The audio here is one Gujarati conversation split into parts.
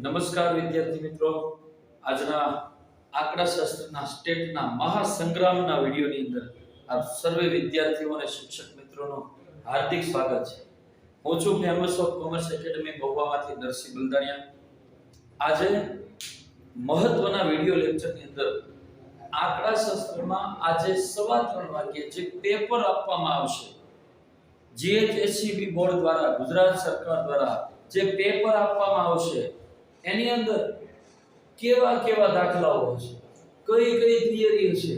નમસ્કાર વિદ્યાર્થી મિત્રો, આજના આંકડાશાસ્ત્રના સ્ટેટના મહાસંગ્રામના વિડિયોની અંદર આપ સર્વે વિદ્યાર્થીઓ અને શિક્ષક મિત્રોનું હાર્દિક સ્વાગત છે. હું છું ફેમસ ઓફ કોમર્સ એકેડમી મહુવામાંથી નરસિંહ બલદાણિયા. આજે મહત્વના વિડિયો લેક્ચરની અંદર આંકડાશાસ્ત્રમાં આજે 3:15 વાગ્યે જે પેપર આપવામાં આવશે, જીએચએસસીબી બોર્ડ દ્વારા, ગુજરાત સરકાર દ્વારા જે પેપર આપવામાં આવશે એની અંદર કેવા કેવા દાખલાઓ હશે, કઈ કઈ થિયરી હશે,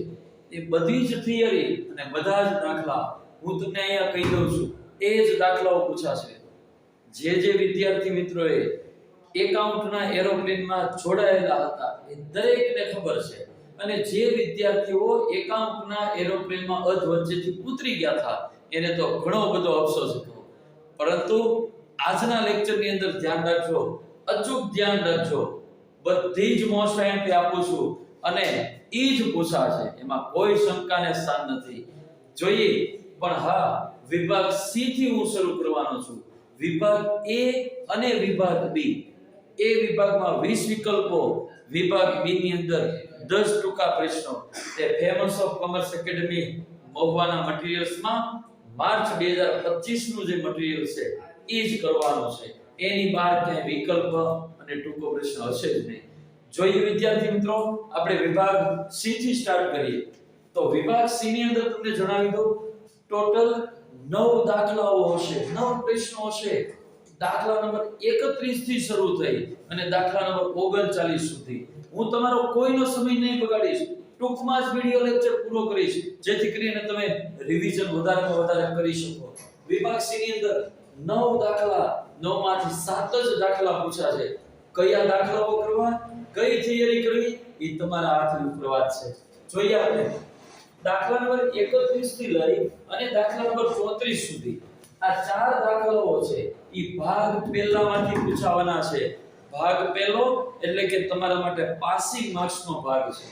એ બધી જ થિયરી અને બધા જ દાખલા હું તમને અહીંયા કહી દઉં છું. એ જ દાખલાઓ પૂછાશે. જે વિદ્યાર્થી મિત્રોએ એકાઉન્ટના એરોપ્લેનમાં જોડાયેલા હતા એ દરેકને ખબર છે, અને જે વિદ્યાર્થીઓ એકાઉન્ટના એરોપ્લેનમાં અધવચ્ચેથી ઉતરી ગયા હતા એને તો ઘણો બધો અફસોસ હતો. પરંતુ આજના લેક્ચરની અંદર ધ્યાન રાખજો, અચૂક ધ્યાન રાખજો. બધી જ મોસ્ટ આઈએમપી આપું છું અને ઈ જ પૂછાશે, એમાં કોઈ શંકાને સ્થાન નથી. જોઈએ પણ હા, વિભાગ સી થી હું શરૂ કરવાનો છું. વિભાગ એ અને વિભાગ બી. એ વિભાગમાં 20 વિકલ્પો, વિભાગ બી ની અંદર 10 ટૂંકા પ્રશ્નો. તે ફેમસ ઓફ કોમર્સ એકેડમી મહુવાના મટીરીયલ્સમાં માર્ચ 2025 નું જે મટીરીયલ છે એ જ કરવાનું છે. એની બહાર ક્યાંય વિકલ્પ અને ટૂંકો પ્રશ્ન હશે જ નહીં. જોઈએ વિદ્યાર્થી મિત્રો, આપણે વિભાગ સી થી સ્ટાર્ટ કરીએ. તો વિભાગ સી ની અંદર તમને જણાવી દઉં, ટોટલ 9 દાખલાઓ હશે, 9 પ્રશ્નો હશે. દાખલા નંબર 31 થી શરૂ થઈ અને દાખલા નંબર 39 સુધી. હું તમારો કોઈનો સમય નહીં બગાડીશ, ટૂંકમાં જ વિડિયો લેક્ચર પૂરો કરીશ, જેથી કરીને તમે રિવિઝન વધારેમાં વધારે કરી શકો. વિભાગ સી ની અંદર 9 દાખલા, 9 માંથી 7 જ દાખલા પૂછાશે. કયા દાખલાઓ કરવા, કઈ થિયરી કરવી, એ તમારા હાથની ઉપર વાત છે. જોઈએ આપણે દાખલા નંબર 31 થી લઈ અને દાખલા નંબર 34 સુધી. આ 4 દાખલાઓ છે એ ભાગ પહેલામાંથી પૂછાવાના છે. ભાગ પહેલો એટલે કે તમારા માટે પાસિંગ માર્ક્સનો ભાગ છે.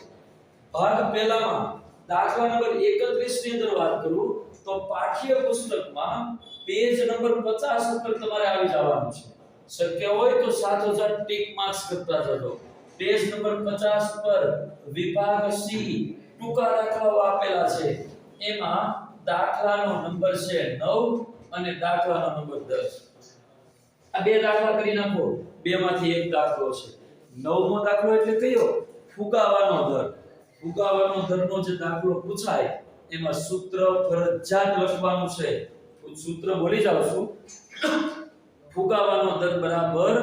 ભાગ પહેલામાં દાખલા નંબર 31 ની અંદર વાત કરું તો પાઠ્ય પુસ્તકમાં પેજ નંબર 50 ઉપર તમારે આવી જવાનું છે. શક્ય હોય તો 7000 ટિક માર્ક્સ કરતા જજો. પેજ નંબર 50 પર વિભાગ સી ટૂંકા દાખલાઓ આપેલા છે. એમાં દાખલાનો નંબર છે 9 અને દાખલાનો નંબર 10. આ બે દાખલા કરી નાખો, બે માંથી એક દાખલો છે. 9મો દાખલો એટલે કયો? ફુગાવાનો દર. ફુગાવાનો દરનો જે દાખલો પૂછાય એમાં સૂત્ર ફરજિયાત લખવાનું છે. સૂત્ર બોલી જાવ છું. ફુગાવાનો દર બરાબર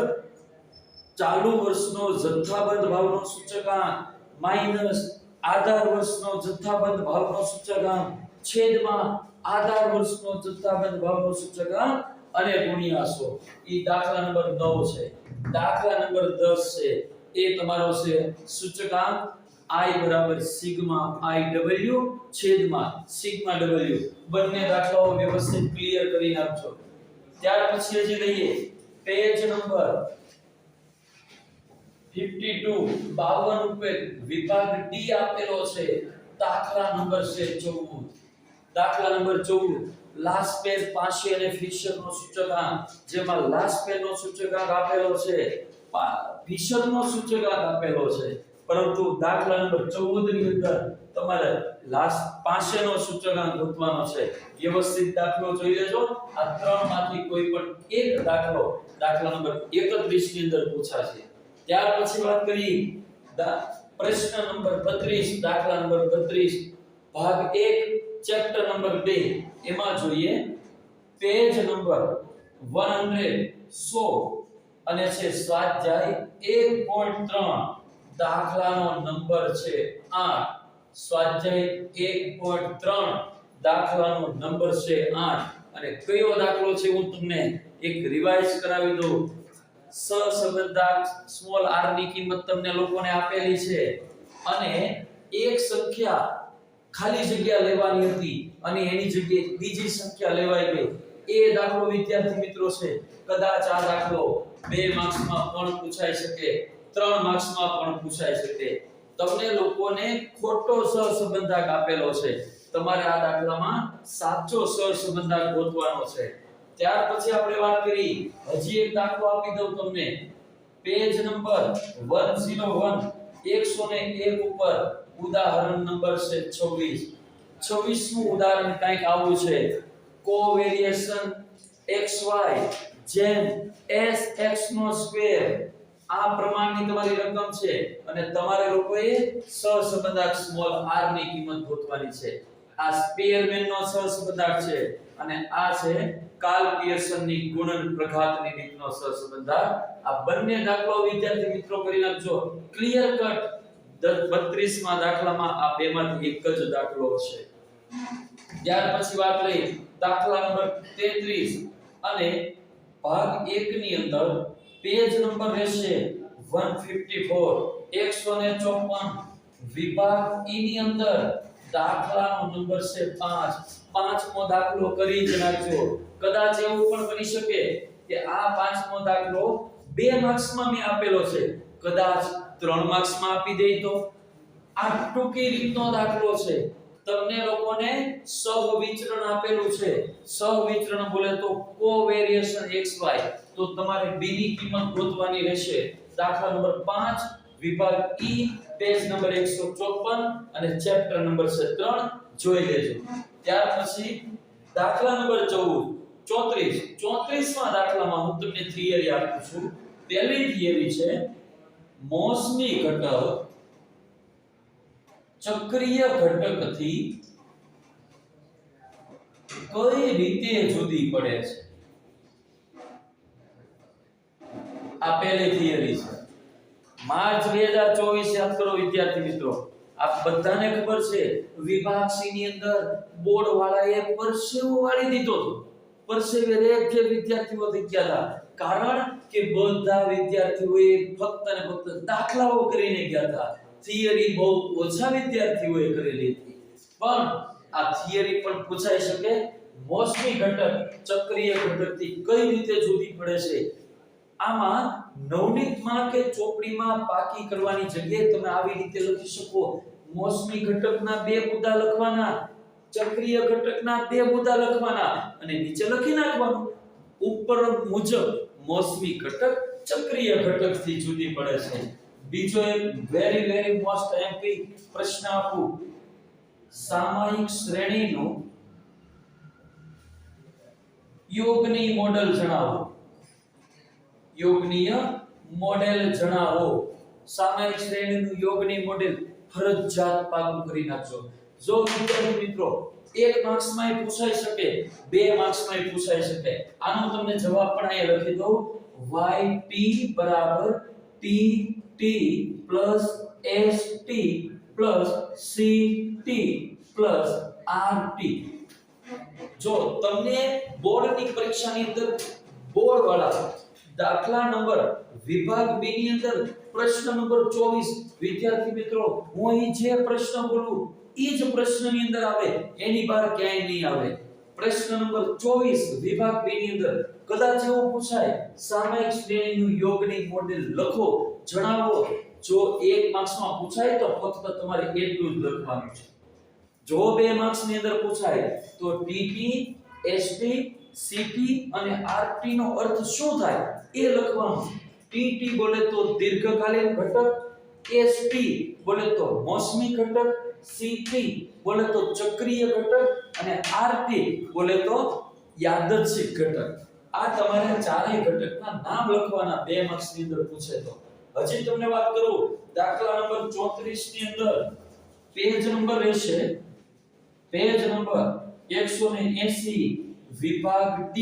ચાલુ વર્ષનો જથ્થાબંધ ભાવનો સૂચકાંક માઈનસ આધાર વર્ષનો જથ્થાબંધ ભાવનો સૂચકાંક છેદમાં આધાર વર્ષનો જથ્થાબંધ ભાવનો સૂચકાંક અને ગુણ્યા 100. ઈ દાખલા નંબર 9 છે. દાખલા નંબર 10 છે એ તમારો છે સૂચકાંક I બરાબર સિગ્મા IW છેદમાં સિગ્મા W. બંને દાખલાઓ વ્યવસ્થિત ક્લિયર કરી નાખજો. ત્યાર પછી હજી લઈએ પેજ નંબર 52 52 ઉપર વિભાગ ડી આપેલો છે. દાખલા નંબર છે 14. દાખલા નંબર 14 લાસ્ટ પેજ પાશે અને ફિશરનો સૂચકાંક, જેમાં લાસ્ટ પેજનો સૂચકાંક આપેલો છે, ફિશરનો સૂચકાંક આપેલો છે. પરંતુ દાખલા નંબર 14 ની અંદર તમારે લાસ્ટ પાસેનો સૂચકાંક ગોતવાનો છે. વ્યવસ્થિત દાખલો જોઈ લેજો. આ ત્રણમાંથી કોઈ પણ એક દાખલો દાખલા નંબર 31 ની અંદર પૂછાશે. ત્યાર પછી વાત કરી પ્રશ્ન નંબર 32, દાખલા નંબર 32 ભાગ 1 ચેપ્ટર નંબર 2. એમાં જોઈએ પેજ નંબર 100 અને છે સ્વાધ્યાય 1.3. દાખલાનો નંબર છે 8. સ્વાધ્યાય 1.3 દાખલાનો નંબર છે 8. અને કયો દાખલો છે હું તમને એક રિવાઇઝ કરાવી દઉં. સહસંબંધાંક સ્મોલ r ની કિંમત તમને લોકોને આપેલી છે અને એક સંખ્યા ખાલી જગ્યા લેવાની હતી અને એની જગ્યાએ બીજી સંખ્યા લેવાઈ ગઈ. એ દાખલો વિદ્યાર્થી મિત્રો છે. કદાચ આ દાખલો 2 માર્ક્સમાં પણ પૂછાઈ શકે, 3 માર્ક્સમાં પણ પૂછાઈ શકે. તમને લોકોને ખોટો સહસંબંધાંક આપેલો છે. તમારે આ દાખલામાં સાચો સહસંબંધાંક ગોતવાનો છે. ત્યાર પછી આપણે વાત કરી, હજી એક દાખલો આપી દઉં તમને. પેજ નંબર 101 101 ઉપર ઉદાહરણ નંબર છે 26. 26મું ઉદાહરણ કંઈક આવું છે. કોવેરિએશન xy જેમ sx નો સ્ક્વેર આ પ્રમાણની તમારી રકમ છે અને તમારે લોકોએ સહસંબંધાંક સ્મોલ r ની કિંમત ગોતવાની છે. આ સ્પેરમેન નો સહસંબંધાંક છે અને આ છે કાર્લ પિયર્સનની ગુણન પ્રઘાતની રીતનો સહસંબંધાંક. આ બંને દાખલો વિદ્યાર્થી મિત્રો કરી નાખજો. ક્લિયર કટ 32 માં દાખલામાં આ બેમાંથી એક જ દાખલો હશે. ત્યાર પછી વાત લઈ દાખલા નંબર 33 અને ભાગ 1 ની અંદર પેજ નંબર રહેશે 154 154 વિભાગ E ની અંદર દાખલાનો નંબર છે 5. પાંચમો દાખલો કરી જ નાખજો. કદાચ એવું પણ બની શકે કે આ પાંચમો દાખલો 2 માર્ક્સમાં મેં આપેલો છે, કદાચ 3 માર્ક્સમાં આપી દે તો. આ ટૂંકી રીતનો દાખલો છે. તમને લોકોને સહવિચરણ આપેલું છે. સહવિચરણ બોલે તો કોવેરિએશન xy, તો તમારે b ની કિંમત ગોતવાની રહેશે. દાખલા નંબર 5 વિભાગ E પેજ નંબર 154 અને ચેપ્ટર નંબર 3 જોઈ લેજો. ત્યાર પછી દાખલા નંબર 34માં દાખલામાં હું તમને થિયરી આપું છું. પહેલી થિયરી છે મોસમી ઘટક ચક્રીય ઘટકથી કઈ રીતે જુદી પડે છે. આ પહેલી થિયરી છે. માર્ચ 2024 યાદ કરો વિદ્યાર્થી મિત્રો. આપ બધાને ખબર છે વિભાગ સી ની અંદર બોર્ડ વાળાએ પરસેવો વાળી દીધો હતો. પરસેવે રેખ જે વિદ્યાર્થીઓ થઈ ગયા હતા, કારણ કે બધા વિદ્યાર્થીઓએ ફક્ત ને ફક્ત દાખલાઓ કરીને ગયા હતા. થિયરી બહુ ઓછા વિદ્યાર્થીઓએ કરેલી હતી. પણ આ થિયરી પણ પૂછાઈ શકે. મોસમી ઘટક ચક્રીય ઘટકથી કઈ રીતે જુદી પડે છે. આમાં નવનીતમાં કે ચોપડીમાં પાકી કરવાની જગ્યાએ તમે આવી રીતે લખી શકો. મોસમી ઘટકના 2 મુદ્દા લખવાના, ચક્રીય ઘટકના 2 મુદ્દા લખવાના અને નીચે લખી નાખવાનું ઉપર મુજબ મોસમી ઘટક ચક્રીય ઘટકથી જુદી પડે છે. બીજો એક વેરી મોસ્ટ એમપી પ્રશ્ન આપું. સામાયિક શ્રેણીનું યોગની મોડેલ જણાવો. યોગનીય મોડેલ જણાવો. સામાયિક શ્રેણીનું યોગની મોડેલ ફરજિયાત પાકું કરી નાખજો. જો વિદ્યાર્થી મિત્રો 1 માર્ક્સમાં પૂછાઈ શકે, 2 માર્ક્સમાં પૂછાઈ શકે. આનો તમને જવાબ પણ અહીંયા લખી દઉં. yt બરાબર tt plus st plus ct plus rt. જો તમને બોર્ડની પરીક્ષાની અંદર બોર્ડ વાળા દાખલા નંબર વિભાગ B ની અંદર પ્રશ્ન નંબર 24 વિદ્યાર્થી મિત્રો હું અહીં જે પ્રશ્ન બોલું એ જ પ્રશ્નની અંદર આવે, એની બહાર ક્યાંય નહીં આવે. પ્રશ્ન નંબર 24 વિભાગ B ની અંદર કદાચ એવું પૂછાય સામાયિક શ્રેણીનું યોગની મોડેલ લખો, જણાવો. જો 1 માર્ક્સમાં પૂછાય તો ફક્ત તમારે એટલું જ લખવાનું છે. જો 2 માર્ક્સની અંદર પૂછાય તો tt st ct અને rt નો અર્થ શું થાય એ લખવાનું. tt બોલે તો દીર્ઘકાલીન ઘટક, st બોલે તો મોસમી ઘટક, ct બોલે તો ચક્રીય ઘટક અને rt બોલે તો યાદચ્છિક ઘટક. આ તમારે ચારેય ઘટકના નામ લખવાના 2 માર્ક્સ ની અંદર પૂછે તો. હજી તમને વાત કરું દાખલા નંબર 34 ની અંદર પેજ નંબર રહેશે પેજ નંબર 180 વિભાગ D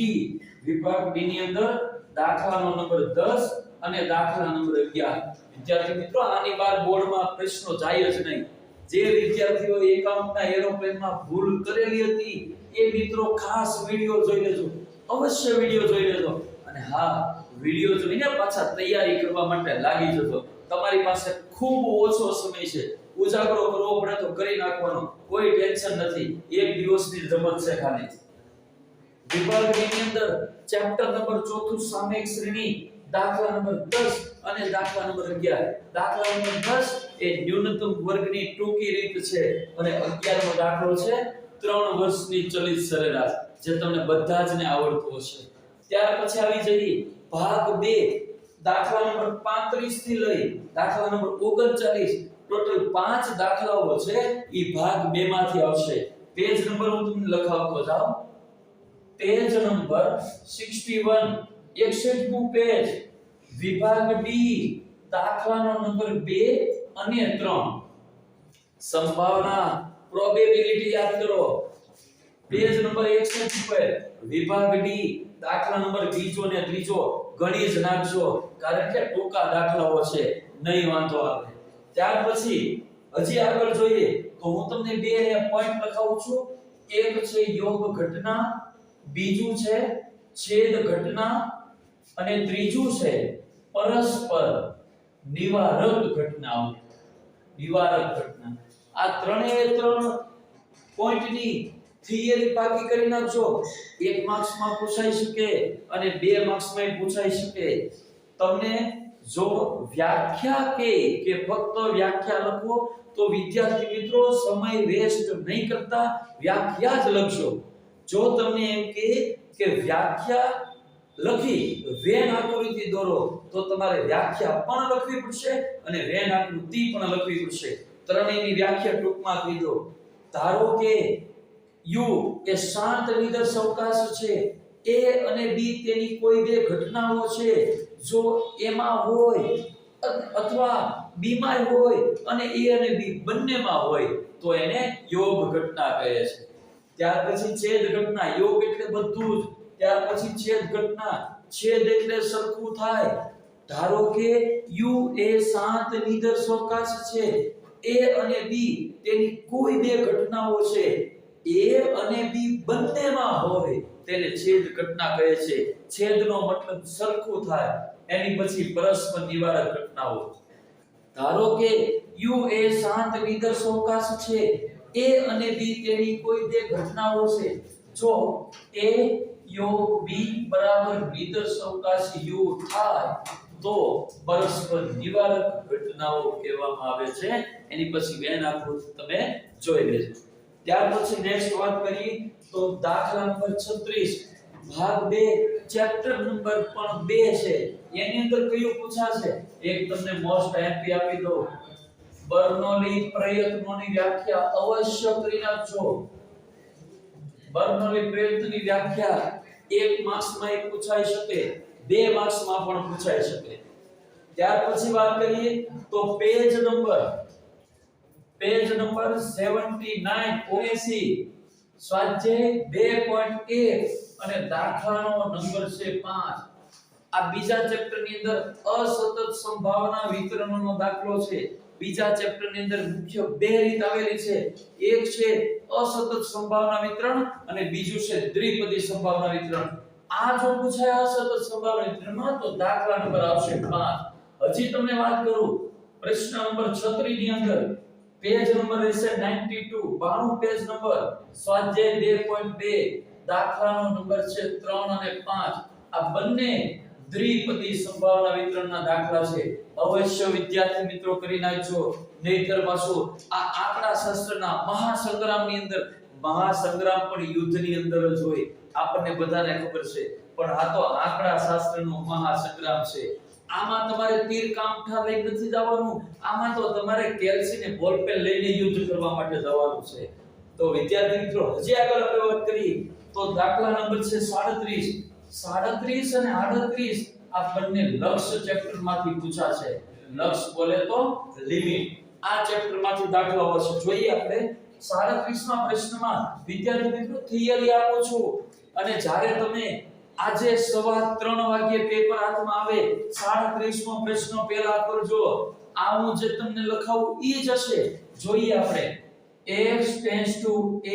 ની અંદર દાખલાનો નંબર 10 અને દાખલા નંબર 11. વિદ્યાર્થી મિત્રો આની બાર બોર્ડમાં પ્રશ્નો જાય જ નહીં. જે વિદ્યાર્થીઓ એકાઉન્ટના એરોપ્લેનમાં ભૂલ કરેલી હતી એ મિત્રો ખાસ વિડિયો જોઈ લેજો, અવશ્ય વિડિયો જોઈ લેજો. અને હા, વિડિયો જોઈને પાછા તૈયારી કરવા માટે લાગી જજો. તમારી પાસે ખૂબ ઓછો સમય છે, ઉજાગરો કરવો પડે તો કરી નાખવાનો, કોઈ ટેન્શન નથી. એક દિવસની રમત છે ખાલી. વિભાગ B ની અંદર ચેપ્ટર નંબર 4 સામાયિક શ્રેણી દાખલા નંબર 10 અને દાખલા નંબર 11. દાખલા નંબર 10 એ ન્યૂનતમ વર્ગની ટૂંકી રીત છે અને 11મો દાખલો છે 3 વર્ષની ચલિત સરેરાશ, જે તમને બધા જ ને આવડતું હશે. ત્યાર પછી આવી જઈએ ભાગ 2 દાખલા નંબર 35 થી લઈ દાખલા નંબર 39 ટોટલ 5 દાખલાઓ છે ઈ ભાગ 2 માંથી આવશે. પેજ નંબર હું તમને લખાવતો જાઉં. પેજ નંબર 61 61મું પેજ, વિભાગ ડી, દાખલાનો નંબર 2 અને 3. સંભાવના પ્રોબેબિલિટી યાદ કરો. પેજ નંબર 61 પર વિભાગ ડી, દાખલા નંબર બીજો ને ત્રીજો ગણી જ નાખજો, કારણ કે ટૂંકા દાખલાઓ છે, નહીં વાંધો આવે. ત્યાર પછી હજી આગળ જોઈએ તો હું તમને બે પોઈન્ટ લખાવું છું. એક છે યોગ ઘટના, બીજું છે છેદ ઘટના અને ત્રીજું છે પરસ્પર નિવારક ઘટનાઓ. નિવારક ઘટના. આ ત્રણ પોઈન્ટની થિયરી પાકી કરી નાખજો. 1 માર્ક્સમાં પૂછાઈ શકે અને 2 માર્ક્સમાં પૂછાઈ શકે. તમને જો વ્યાખ્યા કે ફક્ત વ્યાખ્યા લખો તો વિદ્યાર્થી મિત્રો સમય વેસ્ટ નહીં કરતા વ્યાખ્યા જ લખજો. જો તમને એમ કે વ્યાખ્યા લખી વેન આકૃતિ દોરો તો તમારે વ્યાખ્યા પણ લખવી પડશે અને વેન આકૃતિ પણ લખવી પડશે. ત્રણેયની વ્યાખ્યા ટૂંકમાં કહી દો. ધારો કે યુ એ શાંત નિદર્શ અવકાશ છે, એ અને બી તેની કોઈ બે ઘટનાઓ છે. જો એમાં હોય અથવા બી માં હોય અને એ અને બી બંનેમાં હોય તો એને યોગ ઘટના કહે છે. ત્યાર પછી છેદ ઘટના. યોગ એટલે બધું જ. ત્યાર પછી છેદ ઘટના. છેદ એટલે સરખું થાય. ધારો કે યુ એ શાંત નિદર્શ અવકાશ છે, એ અને બી તેની કોઈ બે ઘટનાઓ છે, એ અને બી બંનેમાં હોય તેને છેદ ઘટના કહે છે. છેદનો મતલબ સરખું થાય. એની પછી પરસ્પર નિવારક ઘટનાઓ. ધારો કે યુ એ શાંત નિદર્શ અવકાશ છે, એ અને બી તેની કોઈ બે ઘટનાઓ છે. જો એ યોગ બી બરાબર નિદર્શ અવકાશ યુ થાય તો પરસ્પર નિવારક ઘટનાઓ કહેવામાં આવે છે. એની પછી બેન આકૃતિ તમે જોઈ લેજો. ત્યાર પછી નેક્સ્ટ વાત કરીએ તો દાખલા નંબર 36 ભાગ 2 ચેપ્ટર નંબર પણ 2 છે. એની અંદર કયું પૂછાશે? એક તમને મોસ્ટ એમપી આપી દો. બર્નોલી પ્રયત્નોની વ્યાખ્યા અવશ્ય કરી નાખજો. બર્નોલી પ્રયત્નની વ્યાખ્યા 1 માર્ક્સમાં પૂછાઈ શકે, 2 માર્ક્સમાં પણ પૂછાઈ શકે. ત્યાર પછી વાત કરીએ તો પેજ નંબર 79 સ્વાધ્યાય 2.1 અને દાખલાનો નંબર છે 5. આ બીજા ચેપ્ટર ની અંદર અસતત સંભાવના વિતરણનો દાખલો છે. બીજા ચેપ્ટર ની અંદર મુખ્ય બે રીત આવેલી છે. એક છે અસતત સંભાવના વિતરણ અને બીજું છે દ્વિપદી સંભાવના વિતરણ. આ જો પૂછાય અસતત સંભાવના વિતરણમાં તો દાખલા નંબર આવશે 5. હજી તમને વાત કરું પ્રશ્ન નંબર 36 ની અંદર પેજ નંબર રહેશે 92 92 પેજ નંબર સ્વાધ્યાય 2.2 દાખલાનો નંબર છે 3 અને 5. આ બંને દ્વિપદી સંભાવના વિતરણના દાખલા છે. અવશ્ય વિદ્યાર્થી મિત્રો કરી નાખજો. નહીતર પાછું આ આંકડા શાસ્ત્રના મહાસંગ્રામની અંદર, મહાસંગ્રામ પણ યુદ્ધની અંદર જ હોય, આપણને બધાને ખબર છે. પણ આ તો આંકડા શાસ્ત્રનો મહાસંગ્રામ છે. આમાં તમારે તીર કામઠા લઈને નથી જવાનું. આમાં તો તમારે કેલ્સી ને બોલપેન લઈને યુદ્ધ કરવા માટે જવાનું છે. તો વિદ્યાર્થી મિત્રો હજી આગળ આપણે વાત કરીએ તો દાખલા નંબર છે 37 અને 38 આ બંને લક્ષ્ય ચેપ્ટર માંથી પૂછાશે. લક્ષ્ય બોલે તો લિમિટ. આ ચેપ્ટર માંથી દાખલાઓ છે. જોઈએ આપણે 37માં પ્રશ્નમાં વિદ્યાર્થી મિત્રો થિયરી આપો છો અને જ્યારે તમે આજે 3:15 વાગ્યે પેપર હાથમાં આવે 37મો પ્રશ્ન પહેલા કરજો. આ હું જે તમને લખાવું ઈ જ હશે. જોઈએ આપણે x → a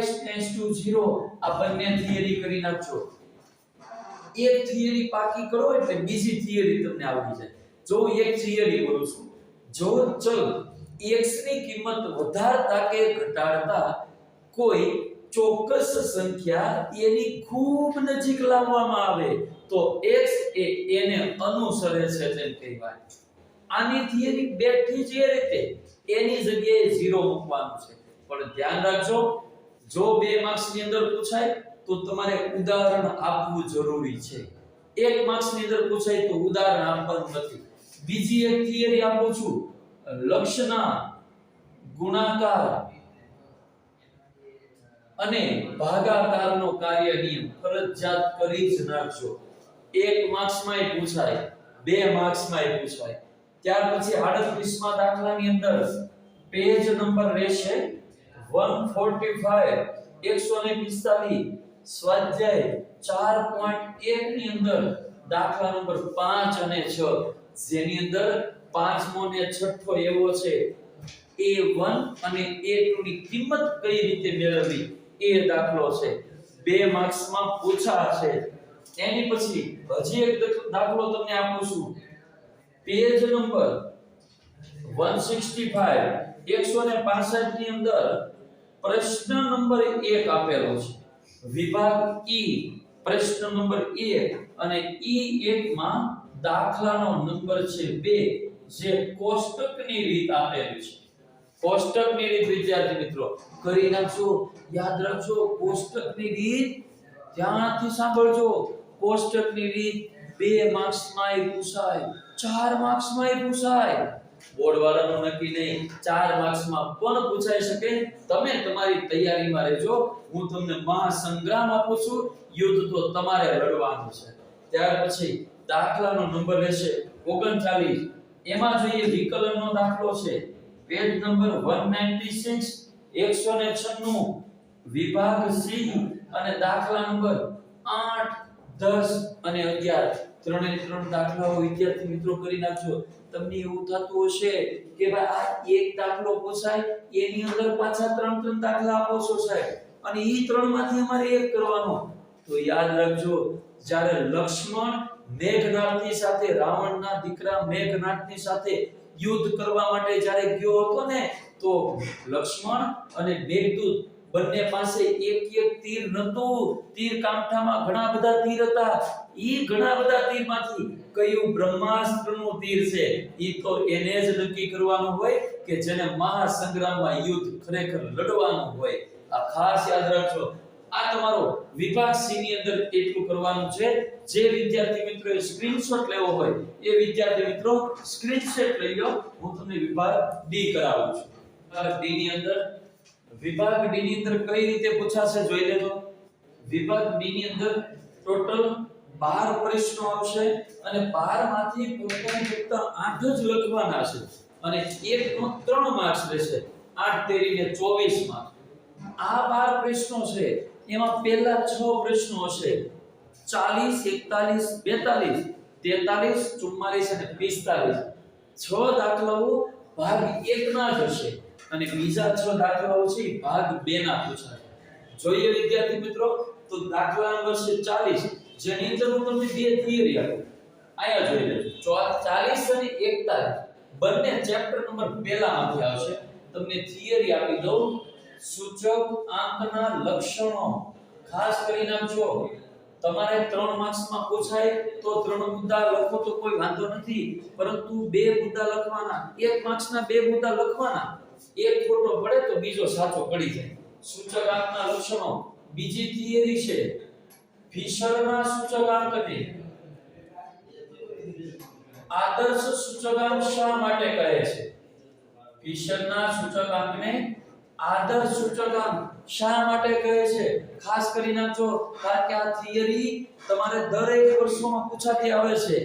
x → 0 આ બંને થિયરી કરી નાખજો. એક થિયરી પાકી કરો એટલે બીજી થિયરી તમને આવડી જાય. જો એક થિયરી કરું છું, જો ચલ x ની કિંમત વધારતા કે ઘટાડતા કોઈ ચોક્કસ સંખ્યા એની ખૂબ નજીક લાવવામાં આવે તો x એ એને અનુસરે છે તેમ કહેવાય. આની થિયરી બેઠી છે એ રીતે એની જગ્યાએ 0 મૂકવાનું છે. પણ ધ્યાન રાખજો જો 2 માર્ક્સ ની અંદર પૂછાય તો તમારે ઉદાહરણ આપવું જરૂરી છે. એક માર્ક્સ ની અંદર પૂછાય તો ઉદાહરણ આપવાનું નથી. બીજી એક થિયરી આપું છું, લક્ષના ગુણાકાર અને ભાગાકારનો કાર્ય નિયમ ફરજિયાત કરી જ નાખજો. 1 માર્ક્સ માં પૂછાય, 2 માર્ક્સ માં પૂછાય. ત્યાર પછી 38માં દાખલાની અંદર પેજ નંબર રહેશે 145 145 સ્વાધ્યાય 4.1 ની અંદર દાખલા નંબર 5 અને 6, જેની અંદર પાંચમો ને છઠ્ઠો એવો છે a1 અને a2 ની કિંમત કઈ રીતે મેળવવી એ દાખલો છે. 2 માર્ક્સ માં પૂછાશે. એની પછી હજી એક દાખલો તમને આપું છું, પેજ નંબર 165 165 ની અંદર પ્રશ્ન નંબર 1 આપેલો છે, વિભાગ ઈ પ્રશ્ન નંબર 1 અને E1 માં દાખલાનો નંબર છે 2, જે કોષ્ટકની રીત આપેલી છે. કોષ્ટકની રીત વિદ્યાર્થી મિત્રો કરી નાખજો, યાદ રાખજો. કોષ્ટકની રીત ધ્યાનથી સાંભળજો. કોષ્ટકની રીત 2 માર્ક્સ માં પૂછાય, 4 માર્ક્સ માં પૂછાય. બોર્ડ વાળાનું નક્કી નહીં, 4 માર્ક્સ માં પણ પૂછાઈ શકે. તમે તમારી તૈયારીમાં રહેજો. હું તમને મહાસંગ્રામ આપું છું, યુદ્ધ તો તમારે લડવાનું છે. ત્યાર પછી દાખલાનો નંબર રહેશે 39. એમાં જોઈએ વિકલનનો દાખલો છે, પેજ નંબર 196 196 વિભાગ સી અને દાખલા નંબર 8 10 અને 11 ત્રણે ત્રણ દાખલાઓ વિદ્યાર્થી મિત્રો કરી નાખજો. તમને એવું થતું હશે કે ભાઈ આ એક દાખલો પૂછાય એની અંદર પાછા 3 દાખલા આપો છો સાહેબ, અને ઈ ત્રણમાંથી અમારે એક કરવાનો. તો યાદ રાખજો, જ્યારે લક્ષ્મણ મેઘનાદની સાથે, રાવણના દીકરા મેઘનાદની સાથે યુદ્ધ કરવા માટે જ્યારે ગયો હતો ને, તો લક્ષ્મણ અને મેઘદૂત બંને પાસે એક તીર નતું. તીર કાંઠામાં ઘણા બધા તીર હતા. ઈ ઘણા બધા તીરમાંથી કયું બ્રહ્માસ્ત્રનું તીર છે, ઈ તો એને જ નક્કી કરવાનું હોય કે જેને મહાસંગ્રામમાં યુદ્ધ ખરેખર લડવાનું હોય. આ ખાસ યાદ રાખજો. આ તમારો વિભાગ સી ની અંદર એટલું કરવાનું છે. જે વિદ્યાર્થી મિત્રોએ સ્ક્રીનશોટ લેવો હોય એ વિદ્યાર્થી મિત્રો સ્ક્રીનશોટ લઈ લો. હું તમને વિભાગ ડી કરાવું છું. વિભાગ ડી ની અંદર કઈ રીતે પૂછાશે જોઈ લેજો. વિભાગ ડી ની અંદર ટોટલ 12 પ્રશ્નો આવશે અને 12 માંથી ફક્ત 8 જ લખવાના છે અને એકનો 3 માર્ક્સ રહેશે. 8 તેરીને 24 માર્ક્સ. આ 12 પ્રશ્નો છે, એમાં પહેલા 6 પ્રશ્નો હશે 40 41 42 43 44 અને 45. 6 દાખલાઓ ભાગ 1 ના જ હશે અને બીજા 6 દાખલાઓ છે ભાગ 2 ના પૂછાશે. જોઈએ વિદ્યાર્થી મિત્રો, તો દાખલા નંબર છે 40, જેની અંદર હું તમને બે થિયરી આપું. આયા જોઈ લેજો. 40 અને 41 બંને ચેપ્ટર નંબર પહેલામાંથી આવશે. તમને થિયરી આપી દઉં. સૂચક આંકના લક્ષણો ખાસ કરી નાખજો. તમારે 3 માર્ક્સ માં પૂછાય તો 3 મુદ્દા લખો તો કોઈ વાંધો નથી, પરંતુ 2 મુદ્દા લખવાના. 1 માર્ક્સ ના 2 મુદ્દા લખવાના. એક ખોટો પડે તો બીજો સાચો પડી જાય. સૂચકાંકના લક્ષણો. બીજી થિયરી છે ફિશરના સૂચકાંકને આદર્શ સૂચકાંક શા માટે કહે છે? ફિશરના સૂચકાંકને આદર્શ સૂચકાંક શા માટે કહે છે? ખાસ કરી નાખજો, કારણ કે આ થિયરી તમારે દરેક વર્ષોમાં પૂછાતી આવે છે.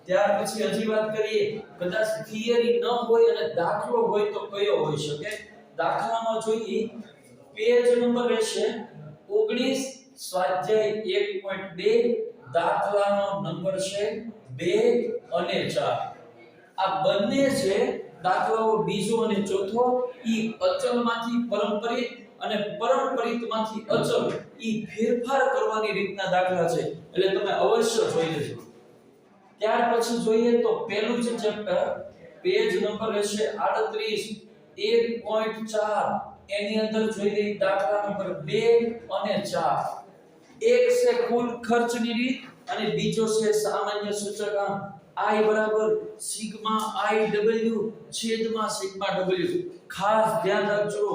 ત્યાર પછી હજી વાત કરીએ, કદાચ થિયરી ન હોય અને દાખલો હોય તો કયો હોઈ શકે? દાખલામાં જોઈએ પેજ નંબર રહેશે 19 સ્વાધ્યાય 1.2 દાખલાનો નંબર છે 2 અને 4. આ બંને છે દાખલાઓ બીજો અને ચોથો. ઈ અચલમાંથી પરંપરિત અને પરંપરિતમાંથી અચલ ઈ ફેરફાર કરવાની રીતના દાખલા છે, એટલે તમે અવશ્ય જોઈ લેજો. ત્યાર પછી જોઈએ તો પહેલું છે ચેપ્ટર, પેજ નંબર રહેશે 38 1.4. એની અંદર જોઈ લઈએ દાખલા નંબર 2 અને 4. એક છે કુલ ખર્ચની રીત અને બીજો છે સામાન્ય સૂચકાંક. I બરાબર સિગ્મા IW છેદમાં સિગ્મા W. ખાસ ધ્યાન રાખજો,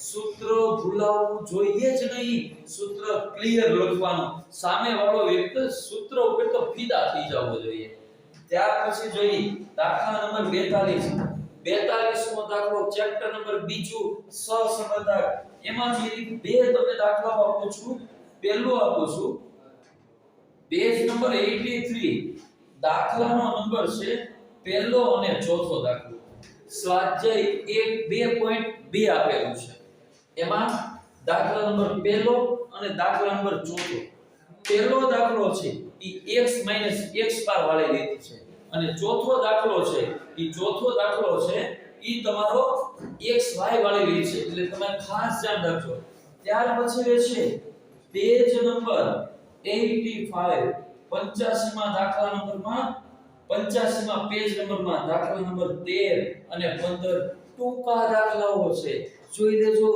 સૂત્ર ભૂલાવવું જોઈએ જ નહીં, સૂત્ર ક્લિયર લખવાનું, સામે વાળો વ્યક્તિ સૂત્ર ઉપર તો ફીદા થઈ જવો જોઈએ. ત્યાર પછી જોઈએ દાખલા નંબર 42. 42મો દાખલો, ચેપ્ટર નંબર બીજું, સહસંબંધાંક. એમાંથી બે તમને દાખલાઓ આપું છું. પહેલો આપું છું, પેજ નંબર 83. દાખલાનો નંબર છે પહેલો અને ચોથો દાખલો. સ્વાધ્યાય 1 2.2 આપેલું છે. એમાં દાખલા નંબર પહેલો અને દાખલા નંબર ચોથો. પહેલો દાખલો છે ઈ x - x બાર વાળી રીત છે, અને ચોથો દાખલો છે ઈ તમારો xy વાળી રીત છે. એટલે તમે ખાસ ધ્યાન રાખજો. ત્યાર પછી રહેશે પેજ નંબર 85. 85માં દાખલા નંબરમાં 85માં પેજ નંબરમાં દાખલા નંબર 13 અને 15 ટૂંકા દાખલાઓ છે. જોઈ લેજો.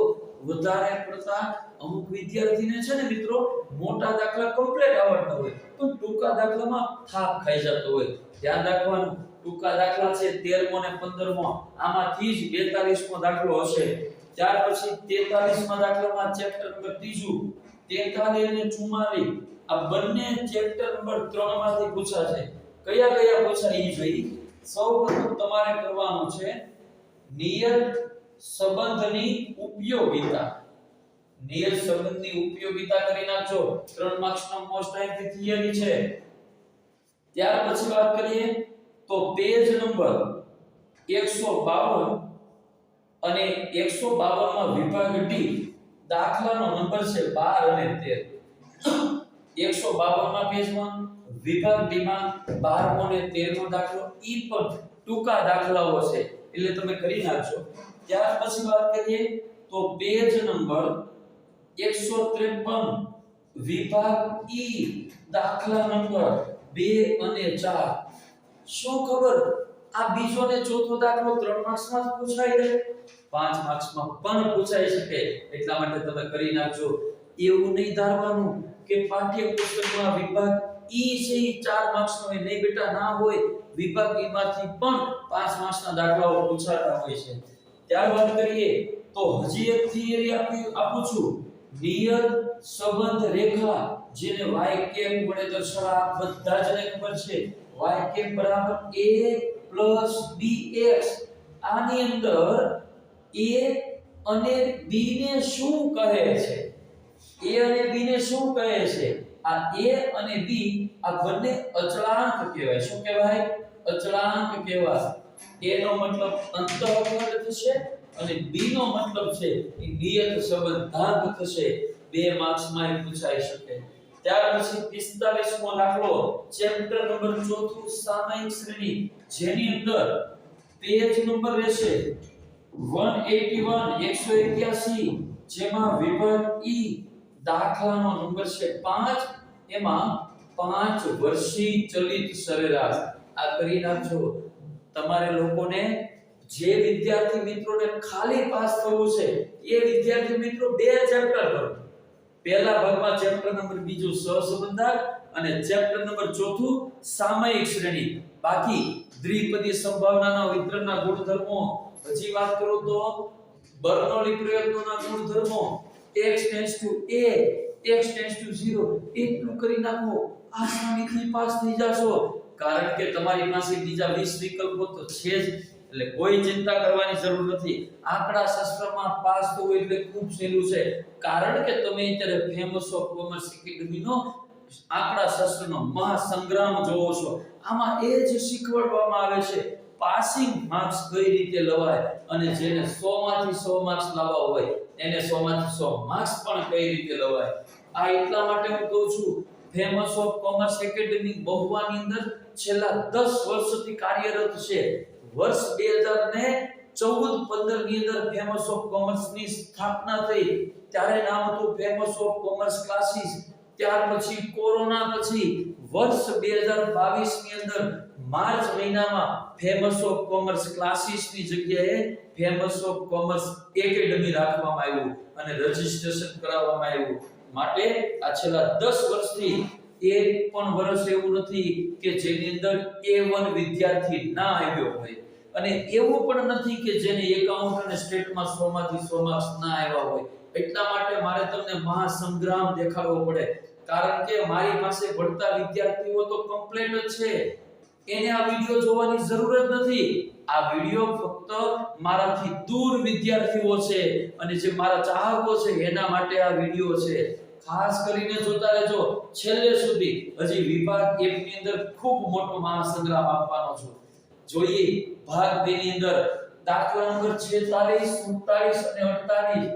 વધારે પડતા અમુક વિદ્યાર્થીને છે ને મિત્રો મોટા દાખલા કમ્પ્લીટ આવડતા હોય પણ ટૂંકા દાખલામાં થાક ખાઈ જતો હોય. ધ્યાન રાખવાનું, ટૂંકા દાખલા છે 13મો અને 15મો, આમાંથી જ 42મો દાખલો હશે. ત્યાર પછી 43મા દાખલામાં ચેપ્ટર નંબર 3, 43 અને 44 આ બંને ચેપ્ટર નંબર 3 માંથી પૂછાશે. કયા કયા પૂછાય એ જોઈ. સૌપ્રથમ તમારે કરવાનું છે નિયત સંબંધની ઉપયોગિતા. નિયત સંબંધની ઉપયોગિતા કરી નાખજો. 3 માર્ક્સનો મોસ્ટ આઈએમપી થિયરી છે. ત્યાર પછી વાત કરીએ તો પેજ નંબર 152 અને 152 માં વિભાગ ડી દાખલાનો નંબર છે 12 અને 13. 152 માં પેજમાં વિભાગ ડી માં 12મો અને 13મો દાખલો ઈ પણ ટૂંકા દાખલાઓ છે, એટલે તમે કરી નાખજો. ત્યાર પછી વાત કરીએ તો પેજ નંબર 153 વિભાગ ઈ દાખલા નંબર 2 અને 4. શું ખબર, આ બીજો ને ચોથો દાખલો 3 માર્ક્સમાં જ પૂછાય છે, 5 માર્ક્સમાં પણ પૂછાઈ શકે. એટલા માટે તમે કરી નાખજો. એવું નહીં ધારવાનું કે પાઠ્યપુસ્તકમાં વિભાગ ઈ છે ઈ 4 માર્ક્સનો હોય. નહીં બેટા, ના હોય. વિભાગ ઈ માંથી પણ 5 માર્ક્સના દાખલાઓ પૂછાતા હોય છે. ત્યાર વાત કરીએ તો હજી એક થિયરી આપું છું. નિયત સંબંધ રેખા, જેને y કેપ વડે દર્શાવવા બધા જને ખબર છે. y કેપ બરાબર a + bx. આની અંદર a અને b ને શું કહે છે? a અને b ને શું કહે છે? આ a અને b આ બંને અચળાંક કહેવાય. શું કહેવાય? અચળાંક કહેવાય. a નો મતલબ અંતઃખંડ થશે અને b નો મતલબ છે એ નિયત સંબંધાંક થશે. 2 માર્ક્સમાં એ પૂછાઈ શકે. ત્યાર પછી 45મો દાખલો, ચેપ્ટર નંબર 4 સામાયિક શ્રેણી, જેની અંદર પેજ નંબર રહેશે 181 181, જેમાં વિભાગ ઈ દાખલાનો નંબર છે 5. એમાં 5 વર્ષી ચલિત સરેરાશ. આ કરી નાખજો. તમારે લોકોને જે વિદ્યાર્થી મિત્રોને ખાલી પાસ થવું છે એ વિદ્યાર્થી મિત્રો 2 ચેપ્ટર કરો. પહેલા ભાગમાં ચેપ્ટર નંબર 2 સહસંબંધાંક અને ચેપ્ટર નંબર 4 સામાયિક શ્રેણી. બાકી દ્વિપદી સંભાવનાના વિતરણના ગુણધર્મો, હજી વાત કરું તો બર્નોલી પ્રયત્નોના ગુણધર્મો, x → a, x → 0 એટલું કરી નાખો. આસાનીથી પાસ થઈ જાશો. કારણ કે તમારી પાસે બીજા 20 વિકલ્પો તો છે જ, એટલે કોઈ ચિંતા કરવાની જરૂર નથી. આંકડા શાસ્ત્રમાં પાસ થવું એટલે ખૂબ સહેલું છે. કારણ કે તમે અત્યારે ફેમસ ઓફ કોમર્સ એકેડમીનો આંકડા શાસ્ત્રનો મહાસંગ્રામ જોવો છો. આમાં એ જ શીખવાડવામાં આવે છે પાસિંગ માર્ક્સ કઈ રીતે લવાય, અને જેને 100 માંથી 100 માર્ક્સ લાવવા હોય એને 100 માંથી 100 માર્ક્સ પણ કઈ રીતે લવાય. આ એટલા માટે હું કહું છું, ફેમસ ઓફ કોમર્સ એકેડમી મહુવાની અંદર છેલ્લા 10 વર્ષથી કાર્યરત છે. વર્ષ 2014-15 ની અંદર ફેમસ ઓફ કોમર્સ ની સ્થાપના થઈ. ત્યારે નામ હતું ફેમસ ઓફ કોમર્સ ક્લાસીસ. ત્યાર પછી કોરોના પછી વર્ષ 2022 ની અંદર માર્ચ મહિનામાં ફેમસ ઓફ કોમર્સ ક્લાસીસ ની જગ્યાએ ફેમસ ઓફ કોમર્સ એકેડમી રાખવામાં આવ્યું અને રજીસ્ટ્રેશન કરાવવામાં આવ્યું. માટે આ છેલ્લા 10 વર્ષથી એક પણ વર્ષ એવું નથી કે જેની અંદર A1 વિદ્યાર્થી ના આવ્યો હોય, અને એવું પણ નથી કે જેને એકાઉન્ટ અને સ્ટેટમાં 100 માંથી 100 માર્ક્સ ના આવ્યા હોય. એટલા માટે મારે તમને મહાસંગ્રામ દેખાડવો પડે, કારણ કે મારી પાસે ભણતા વિદ્યાર્થીઓ તો કમ્પ્લીટ જ છે, એને આ વિડિયો જોવાની જરૂર જ નથી. આ વિડિયો ફક્ત મારાથી દૂર વિદ્યાર્થીઓ છે અને જે મારા ચાહકો છે એના માટે આ વિડિયો છે. ખાસ કરીને જોતા રહેજો છેલ્લે સુધી. હજી વિભાગ 1 ની અંદર ખૂબ મોટો મહાસંગ્રામ આપવાનો છું. જોઈએ ભાગ 2 ની અંદર દાખલા નંબર 46, 47 અને 48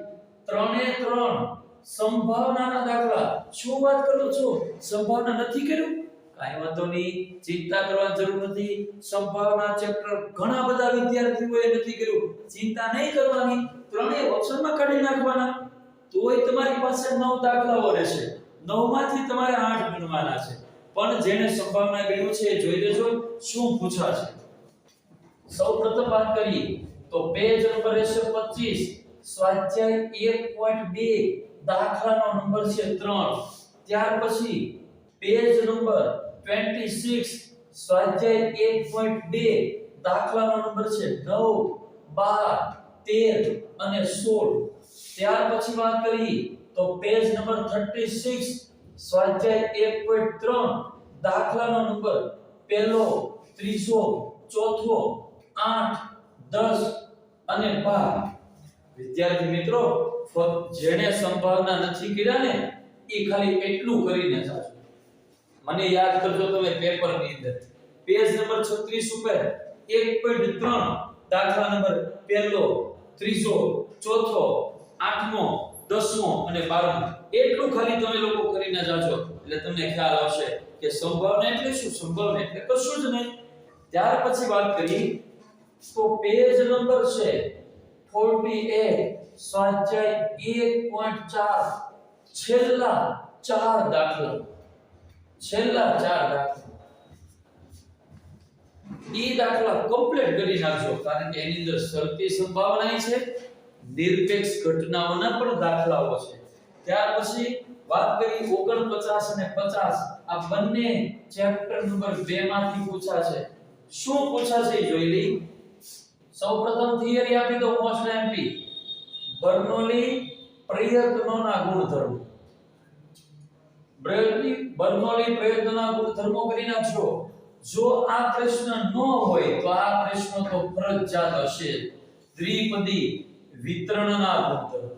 ત્રણે ત્રણ સંભાવનાના દાખલા. શું વાત કરો છો, સંભાવના નથી કર્યું? કાઈ વાંધો નહીં, ચિંતા કરવાની જરૂર નથી. સંભાવના ચેપ્ટર ઘણા બધા વિદ્યાર્થીઓએ નથી કર્યું, ચિંતા નહીં કરવાની, ત્રણેય ઓપ્શનમાં કાઢી નાખવાના. તોય તમારી પાસે 9 દાખલાઓ રહેશે. 9 માંથી તમારે 8 ગણવાના છે. પણ જેને સંભાવના ગણ્યું છે જોઈ લેજો શું પૂછાશે. સૌપ્રથમ વાત કરીએ તો પેજ નંબર રહેશે 25, સ્વાધ્યાય 1.2, દાખલાનો નંબર છે 3. ત્યાર પછી પેજ નંબર 26, સ્વાધ્યાય 1.2, દાખલાનો નંબર છે 9, 12, 13 અને 16. ત્યાર પછી વાત કરીએ તો પેજ નંબર 36, સ્વાધ્યાય 1.3, દાખલાનો નંબર પહેલો, ત્રીજો, ચોથો, 8, 10 અને 12. વિદ્યાર્થી મિત્રો, જેણે સંભાવના નથી કર્યા ને એ ખાલી એટલું કરીને જાજો. મને યાદ કરજો તમે પેપરની અંદર પેજ નંબર 36 ઉપર 1.3, દાખલા નંબર પહેલો, ત્રીજો, ચોથો, 8મો, 10મો અને 12મો એટલું ખાલી તમે લોકો કરીને જાજો, એટલે તમને ખ્યાલ આવશે કે સંભાવના એટલે શું. સંભાવના એટલે કશું જ નહીં. ત્યાર પછી વાત કરી તો પેજ નંબર છે 48, સ્વાધ્યાય 1.4, છેલ્લા 4 દાખલા. ઈ દાખલા કમ્પ્લીટ કરી નાખજો, કારણ કે એની અંદર શરતી સંભાવના છે, નિરપેક્ષ ઘટનાઓના પણ દાખલાઓ છે. ત્યાર પછી વાત કરી 49 અને 50, આ બંને ચેપ્ટર નંબર 2 માંથી પૂછાશે. શું પૂછાશે જોઈ લઈ. સૌપ્રથમ થિયરી આપી દો મોસ્ટ એમપી. બર્નોલી પ્રયત્નોના ગુણધર્મો. બર્નોલી પ્રયત્નોના ગુણધર્મો કરી નાખજો. જો આ પ્રશ્ન ન હોય તો આ પ્રશ્ન તો ફરજિયાત હશે. દ્વિપદી વિતરણના ગુણધર્મો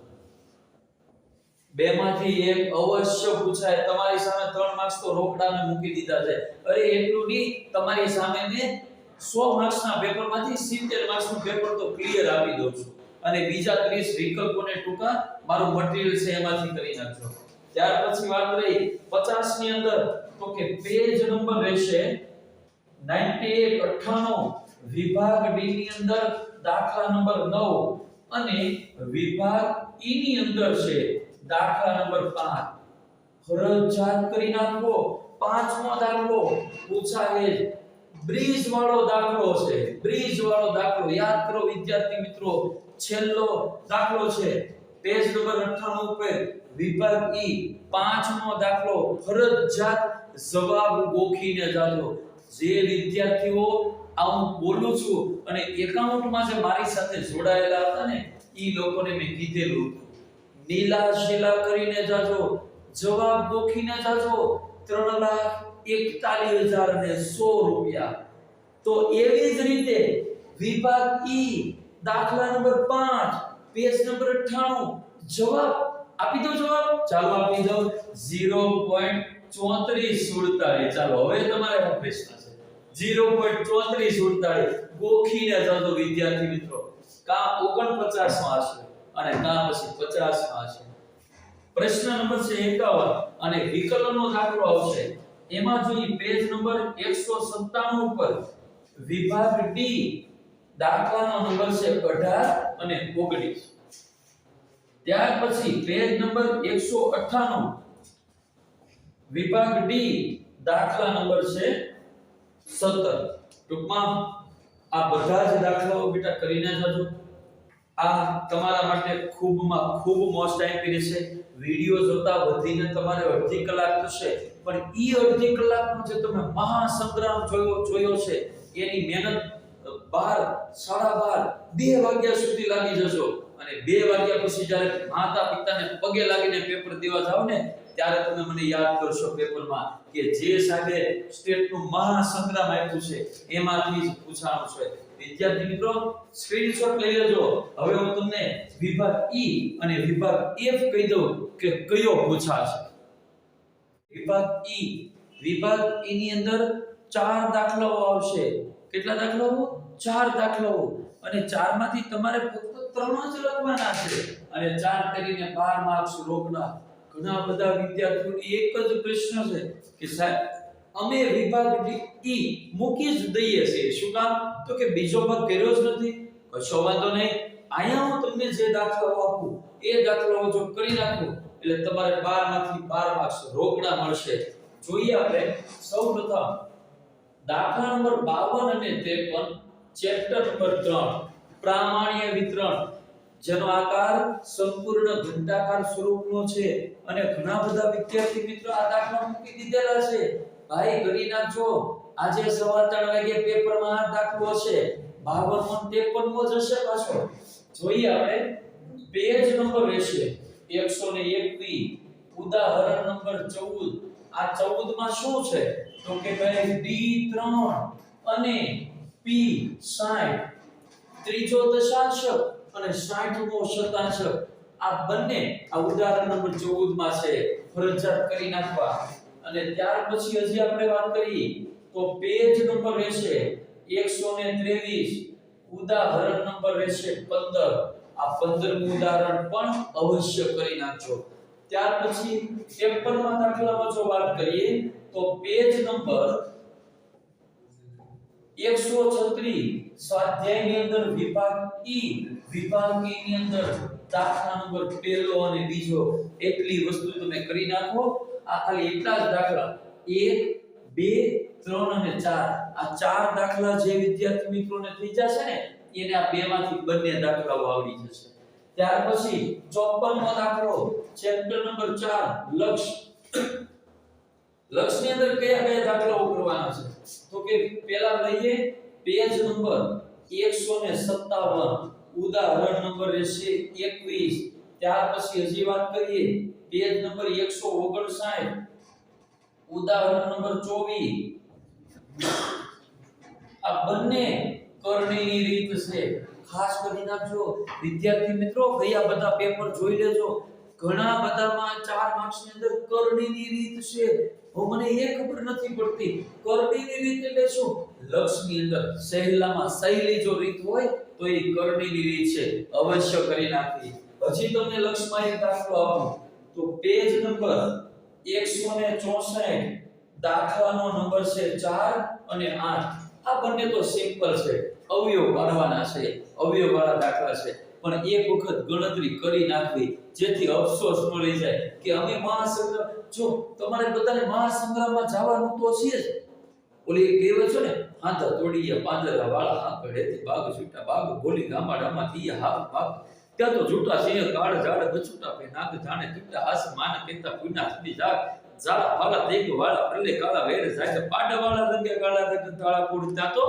બેમાંથી એક અવશ્ય પૂછાય. તમારી સામે 3 માર્ક્સ તો રોકડાને મૂકી દીધા છે. અરે એટલું નહીં, તમારી સામે ને 100 માર્ક્સના પેપરમાંથી 70 માર્ક્સનું પેપર તો ક્લિયર આપી દઉં છું, અને બીજા 30 વિકલ્પોને ટૂંકા મારું મટીરીયલ છે એમાંથી કરી નાખજો. ત્યાર પછી વાત રહી 50 ની અંદર તો કે પેજ નંબર રહેશે 98, 98, વિભાગ ડી ની અંદર દાખલા નંબર 9 અને વિભાગ ઈ ની અંદર છે દાખલા નંબર 5. ફરજિયાત કરી નાખો. 5મો દાખલો પૂછાય બ્રિજ વાળો દાખલો છે. બ્રિજ વાળો દાખલો યાદ કરો વિદ્યાર્થી મિત્રો. છેલ્લો દાખલો છે પેજ નંબર 98 ઉપર વિભાગ ઈ 5મો દાખલો. ફરજિયાત જવાબ ગોખીને જાજો. જે વિદ્યાર્થીઓ આ હું બોલું છું અને એકાઉન્ટમાં જે મારી સાથે જોડાયેલા હતા ને ઈ લોકોને મેં કીધેલું નીલા શીલા કરીને જાજો, જવાબ ગોખીને જાજો. 3,41,100 રૂપિયા. તો એવી જ રીતે વિભાગ ઈ દાખલા નંબર 5 પેજ નંબર 98 જવાબ આપી દો. જવાબ ચાલો આપી દો 0.3447. ચાલો હવે તમારે આ પ્રશ્ન છે 0.3447 ગોખીને જાજો વિદ્યાર્થી મિત્રો. કા 49 માં હશે અને કા પછી 50 માં હશે. પ્રશ્ન નંબર છે 51 અને વિકલનનો દાખલો આવશે. એમાં જોઈએ પેજ નંબર 197 ઉપર વિભાગ ડી દાખલાનો નંબર છે 18 અને 19. ત્યાર પછી પેજ નંબર 198 વિભાગ ડી દાખલા નંબર છે 17. ટૂંકમાં આ બધા જ દાખલાઓ બેટા કરીને જજો. આ તમારા માટે ખૂબ મોસ્ટ ટાઈમ પીરિયડ છે. વિડિયો જોતા વધીને તમારે અડધી કલાક થશે. પણ ઈ અડધી કલાકનો જે તમે મહાસંગ્રામ જોયો છે એની મહેનત 12, 12:30, 2 વાગ્યા સુધી લાગી જશો અને 2 વાગ્યા પછી જ્યારે માતા પિતાને પગે લાગીને પેપર દેવા જાવ ને ત્યારે તમે મને યાદ કરશો પેપરમાં કે જે સાહેબે સ્ટેટનું મહાસંગ્રામ આપ્યું છે એમાંથી જ પૂછાણું છે. વિદ્યાર્થી મિત્રો સ્ક્રીનશોટ લઈ લેજો. હવે હું તમને વિભાગ ઈ અને વિભાગ એફ કહી દઉં કે કયો પૂછાશે. વિભાગ ઈ ની અંદર 4 દાખલાઓ આવશે. કેટલા દાખલાઓ? 4 દાખલાઓ. અને 4 માંથી તમારે ફક્ત 3 જ લખવાના છે અને 4 કરીને 12 માર્ક્સ રોકના. ઘણા બધા વિદ્યાર્થીઓની એક જ પ્રશ્ન છે કે સાહેબ અમે વિભાગ ઈ મૂકી જ દઈએ છીએ. શું કામ? તો કે બીજો ભાગ કર્યો જ નથી. કશો વાંધો નહીં. અહીંયા હું તમને જે દાખલાઓ આપું એ દાખલાઓ જો કરી નાખો એટલે તમારે 12 માંથી 12 માર્ક્સ રોકડા મળશે. જોઈએ આપણે સૌપ્રથમ દાખલા નંબર 52 અને 53 ચેપ્ટર નંબર 3 પ્રામાણ્ય વિતરણ, જેનો આકાર સંપૂર્ણ ઘંટાકાર સ્વરૂપનો છે અને ઘણા બધા વિદ્યાર્થી મિત્રો આ દાખલા મૂકી દીધેલા છે. ભાઈ કરી નાખજો. આજે 3:15 વાગે પેપરમાં આ દાખલો છે. 52 53 જશે પાછો. જોઈએ આપણે પેજ નંબર રહેશે 121, ઉદાહરણ નંબર 14. આ 14 માં શું છે? તો કે ભાઈ D3 અને P60, ત્રીજો દશાંશ અને 60મો શતાંશ, આ બંને આ ઉદાહરણ નંબર 14 માં છે. ફરજિયાત કરી નાખવા. અને ત્યાર પછી હજી આપણે વાત કરીએ તો પેજ નંબર રહેશે 123, ઉદાહરણ નંબર રહેશે 15. આ 15મું ઉદાહરણ પણ અવશ્ય કરી નાખજો. ત્યાર પછી 53માં દાખલામાં જો વાત કરીએ તો પેજ નંબર 136 સ્વાધ્યાયની અંદર વિભાગ ઈ ની અંદર દાખલા નંબર 1 અને બીજો એટલી વસ્તુ તમે કરી નાખો. આ ખાલી એટલા જ દાખલા 1, 2, 3 અને 4 આ 4 દાખલા જે વિદ્યાર્થી મિત્રોને થઈ જશે ને એને આ બેમાંથી બંને દાખલાઓ આવડી જશે. ત્યાર પછી 54મો દાખલો ચેપ્ટર નંબર 4 લક્ષની અંદર કયા દાખલાઓ કરવાના છે? તો કે પહેલા લઈએ પેજ નંબર 157, ઉદાહરણ નંબર રહેશે 21. ત્યાર પછી હજી વાત કરીએ પેજ નંબર 159, ઉદાહરણ નંબર 24. આ બંને કરણીની રીત છે. ખાસ કરી નાખજો વિદ્યાર્થી મિત્રો. ગયા બધા પેપર જોઈ લેજો. ઘણા બધામાં 4 માર્ક્સ ની અંદર કરણીની રીત છે. મને એ ખબર નથી પડતી કરણીની રીત એટલે શું? લક્ષની અંદર સહેલામાં સહેલી જો રીત હોય તો એ કરણીની રીત છે. અવશ્ય કરી નાખવી. હજી તમને લક્ષમાં એક દાખલો આપું તો પેજ નંબર 164, દાખલાનો નંબર છે 4 અને 8. આ બંને તો સિમ્પલ છે. અવયવ કાઢવાના છે. અવયવ વાળા દાખલા છે. પણ એક વખત ગણતરી કરી નાખવી જેથી અફસોસ ન રહી જાય કે અમે મહાસંગ્રામ. જો તમારે બધાને મહાસંગ્રામમાં જવાનું તો છે જ. ઓલી કહેવત છે ને, હાથા તોડીએ પાંદડા વાળા હાકડેથી બાગ છૂટા બાગ બોલી ગામાડામાં થીયા હાથ ભાગ. ત્યાં તો જૂટા સિંહ કાળ ઝાડ બછૂટા પે નાગ જાણે તૂટા આસ માન કેતા પુના સુધી જાગ ઝાડા ફાલા દેગ વાળા પ્રલે કાળા વેર જાય પાડા વાળા રંગે કાળા રંગ તાળા પૂડ. ત્યાં તો